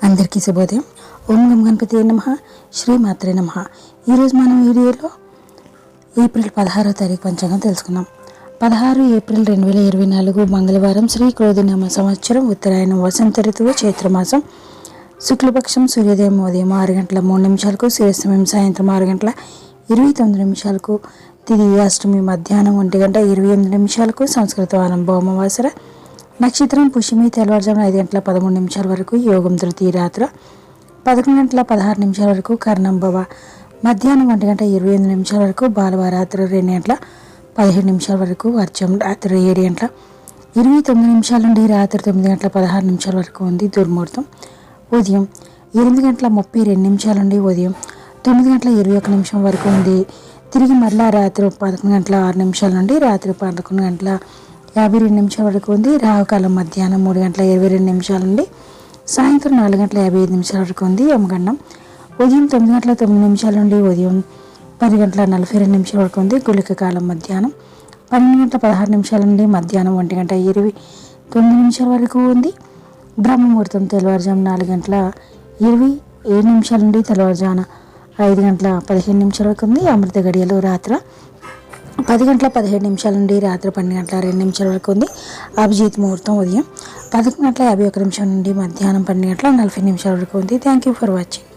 అందరికీ శుభోదయం. ఓం గం గణపతి నమః. శ్రీమాత్రే నమః. ఈరోజు మనం వీడియోలో ఏప్రిల్ 16వ తారీఖు పంచాంగం తెలుసుకుందాం. 16 ఏప్రిల్ 2024 మంగళవారం, శ్రీ క్రోధినామ సంవత్సరం, ఉత్తరాయణం, వసంత ఋతువు, చైత్రమాసం, శుక్లపక్షం, సూర్యోదయం ఉదయం 6 గంటల 3 నిమిషాలకు, సూర్యాస్తమయం సాయంత్రం 6 గంటల 29 నిమిషాలకు, తిథి అష్టమి మధ్యాహ్నం 1 గంట 28 నిమిషాలకు, సంస్కృత వారం భౌమవాసర, నక్షత్రం పుష్యమి, తెల్లవారుజామున 5 గంటల 13 నిమిషాల వరకు, యోగం తృతీయ రాత్ర 11 గంటల 16 నిమిషాల వరకు, కర్ణం భవ మధ్యాహ్నం 1 గంట 28 నిమిషాల వరకు, బాలవారాత్రి 2 గంటల 17 నిమిషాల వరకు, వర్జం రాత్రి 7 గంటల 29 నిమిషాల నుండి రాత్రి 9 గంటల 16 నిమిషాల వరకు ఉంది. దుర్ముహూర్తం ఉదయం 8 గంటల 32 నిమిషాల నుండి ఉదయం 9 గంటల 21 నిమిషం వరకు ఉంది. తిరిగి మరలా రాత్రి 11 గంటల 6 నిమిషాల నుండి రాత్రి 11 గంటల 52 నిమిషాల వరకు ఉంది. రాహుకాలం మధ్యాహ్నం 3 గంటల 22 నిమిషాల నుండి సాయంత్రం 4 గంటల 55 నిమిషాల వరకు ఉంది. యమగండం ఉదయం 9 గంటల 9 నిమిషాల నుండి ఉదయం 10 గంటల 42 నిమిషాల వరకు ఉంది. గుళిక కాలం మధ్యాహ్నం 12 గంటల 16 నిమిషాల నుండి మధ్యాహ్నం 1 గంట 29 నిమిషాల వరకు ఉంది. బ్రహ్మముహూర్తం తెల్లవారుజాము 4 గంటల 27 నిమిషాల నుండి తెల్లవారుజామున 5 గంటల 15 నిమిషాల వరకు ఉంది. అమృత గడియలు రాత్రి 10 గంటల 17 నిమిషాల నుండి రాత్రి 12 గంటల 2 నిమిషాల వరకు ఉంది. అభిజిత్ ముహూర్తం ఉదయం 11 గంటల 51 నిమిషాల నుండి మధ్యాహ్నం 12 గంటల 40 నిమిషాల వరకు ఉంది. Thank you for watching.